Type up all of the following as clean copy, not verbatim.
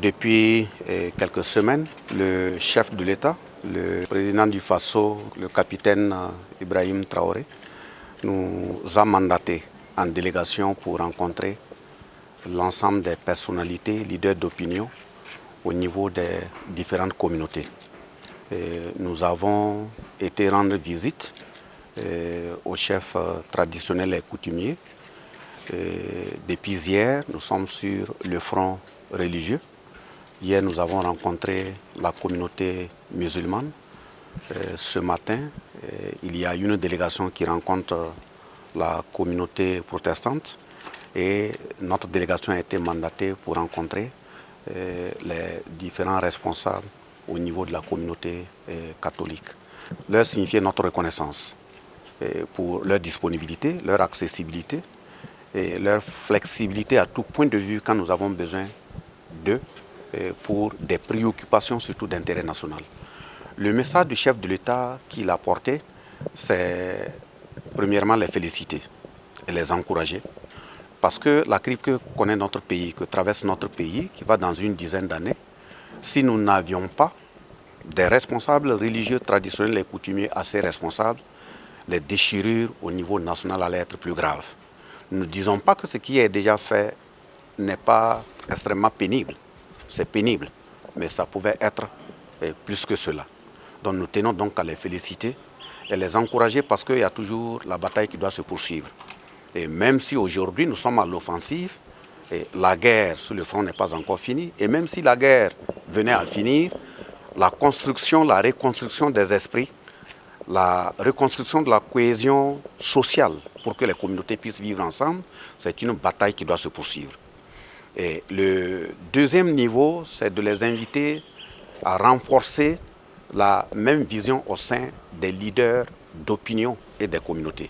Depuis quelques semaines, le chef de l'État, le président du Faso, le capitaine Ibrahim Traoré, nous a mandatés en délégation pour rencontrer l'ensemble des personnalités, leaders d'opinion au niveau des différentes communautés. Nous avons été rendre visite aux chefs traditionnels et coutumiers. Depuis hier, nous sommes sur le front religieux. Hier, nous avons rencontré la communauté musulmane. Ce matin, il y a une délégation qui rencontre la communauté protestante et notre délégation a été mandatée pour rencontrer les différents responsables au niveau de la communauté catholique. Leur signifier notre reconnaissance pour leur disponibilité, leur accessibilité et leur flexibilité à tout point de vue quand nous avons besoin d'eux pour des préoccupations surtout d'intérêt national. Le message du chef de l'État qu'il a porté, c'est premièrement les féliciter et les encourager. Parce que la crise que connaît notre pays, que traverse notre pays, qui va dans une dizaine d'années, si nous n'avions pas des responsables religieux, traditionnels et coutumiers assez responsables, les déchirures au niveau national allaient être plus graves. Nous ne disons pas que ce qui est déjà fait n'est pas extrêmement pénible. C'est pénible, mais ça pouvait être plus que cela. Donc nous tenons donc à les féliciter et les encourager parce qu'il y a toujours la bataille qui doit se poursuivre. Et même si aujourd'hui nous sommes à l'offensive, la guerre sur le front n'est pas encore finie, et même si la guerre venait à finir, la construction, la reconstruction des esprits, la reconstruction de la cohésion sociale pour que les communautés puissent vivre ensemble, c'est une bataille qui doit se poursuivre. Et le deuxième niveau, c'est de les inviter à renforcer la même vision au sein des leaders d'opinion et des communautés.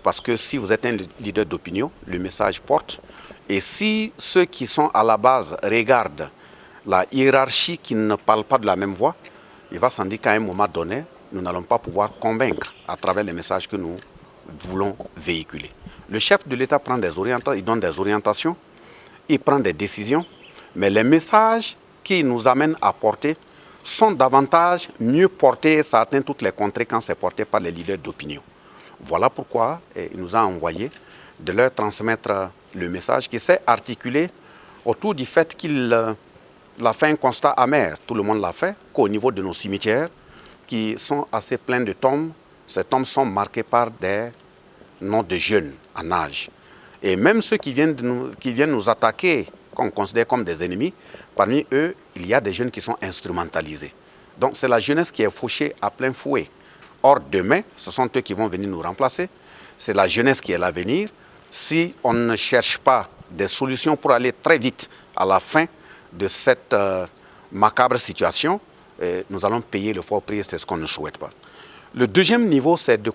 Parce que si vous êtes un leader d'opinion, le message porte. Et si ceux qui sont à la base regardent la hiérarchie qui ne parle pas de la même voix, il va s'en dire qu'à un moment donné, nous n'allons pas pouvoir convaincre à travers les messages que nous voulons véhiculer. Le chef de l'État prend des orientations, il donne des orientations, il prend des décisions, mais les messages qui nous amènent à porter sont davantage mieux portés, ça atteint toutes les contrées quand c'est porté par les leaders d'opinion. Voilà pourquoi il nous a envoyé de leur transmettre le message qui s'est articulé autour du fait qu'il a fait un constat amer, tout le monde l'a fait, qu'au niveau de nos cimetières, qui sont assez pleins de tombes, ces tombes sont marquées par des noms de jeunes en âge. Et même ceux qui viennent nous attaquer, qu'on considère comme des ennemis, parmi eux, il y a des jeunes qui sont instrumentalisés. Donc c'est la jeunesse qui est fauchée à plein fouet. Or, demain, ce sont eux qui vont venir nous remplacer. C'est la jeunesse qui est l'avenir. Si on ne cherche pas des solutions pour aller très vite à la fin de cette macabre situation, nous allons payer le fort prix, c'est ce qu'on ne souhaite pas. Le deuxième niveau, c'est de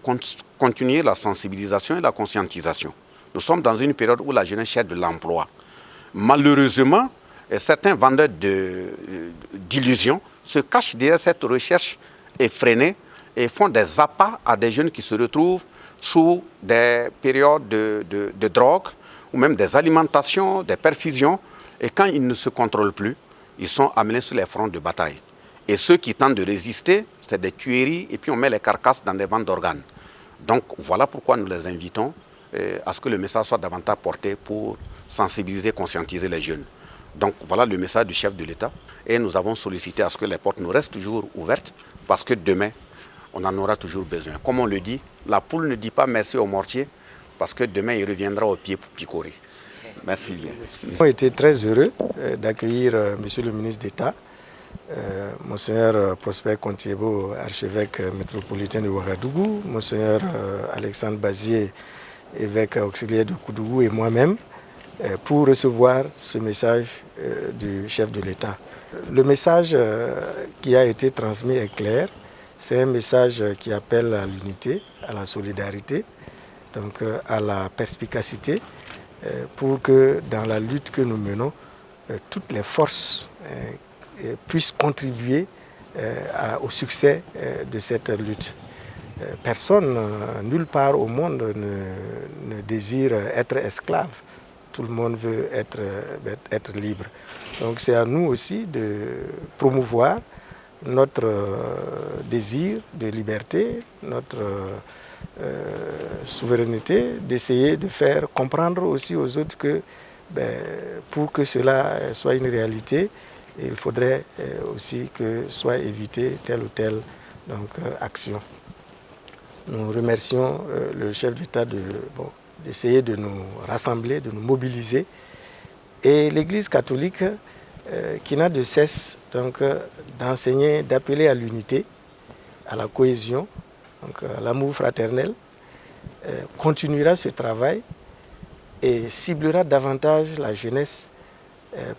continuer la sensibilisation et la conscientisation. Nous sommes dans une période où la jeunesse cherche de l'emploi. Malheureusement, certains vendeurs d'illusions se cachent derrière cette recherche effrénée et font des appâts à des jeunes qui se retrouvent sous des périodes de drogue ou même des alimentations, des perfusions. Et quand ils ne se contrôlent plus, ils sont amenés sur les fronts de bataille. Et ceux qui tentent de résister, c'est des tueries et puis on met les carcasses dans des ventes d'organes. Donc voilà pourquoi nous les invitons à ce que le message soit davantage porté pour sensibiliser, conscientiser les jeunes. Donc voilà le message du chef de l'État. Et nous avons sollicité à ce que les portes nous restent toujours ouvertes parce que demain, on en aura toujours besoin. Comme on le dit, la poule ne dit pas merci au mortier parce que demain, il reviendra au pied pour picorer. Merci bien. Nous avons été très heureux d'accueillir Monsieur le ministre d'État, Monseigneur Prosper Contiebo, archevêque métropolitain de Ouagadougou, Monseigneur Alexandre Bazier, évêque auxiliaire de Koudougou et moi-même, pour recevoir ce message du chef de l'État. Le message qui a été transmis est clair. C'est un message qui appelle à l'unité, à la solidarité, donc à la perspicacité, pour que dans la lutte que nous menons, toutes les forces puissent contribuer au succès de cette lutte. Personne, nulle part au monde, ne désire être esclave tout le monde veut être libre. Donc c'est à nous aussi de promouvoir notre désir de liberté, notre souveraineté, d'essayer de faire comprendre aussi aux autres que pour que cela soit une réalité, il faudrait aussi que soit évité telle ou telle action. Nous remercions le chef d'État d'essayer de nous rassembler, de nous mobiliser. Et l'Église catholique qui n'a de cesse d'enseigner, d'appeler à l'unité, à la cohésion, à l'amour fraternel, continuera ce travail et ciblera davantage la jeunesse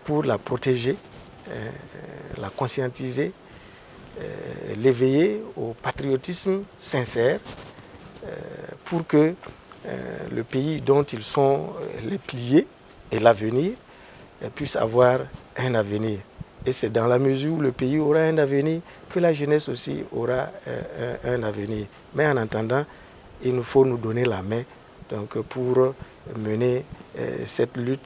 pour la protéger, la conscientiser, l'éveiller au patriotisme sincère pour que le pays dont ils sont les piliers et l'avenir puisse avoir un avenir. Et c'est dans la mesure où le pays aura un avenir que la jeunesse aussi aura un avenir. Mais en attendant, il nous faut nous donner la main pour mener cette lutte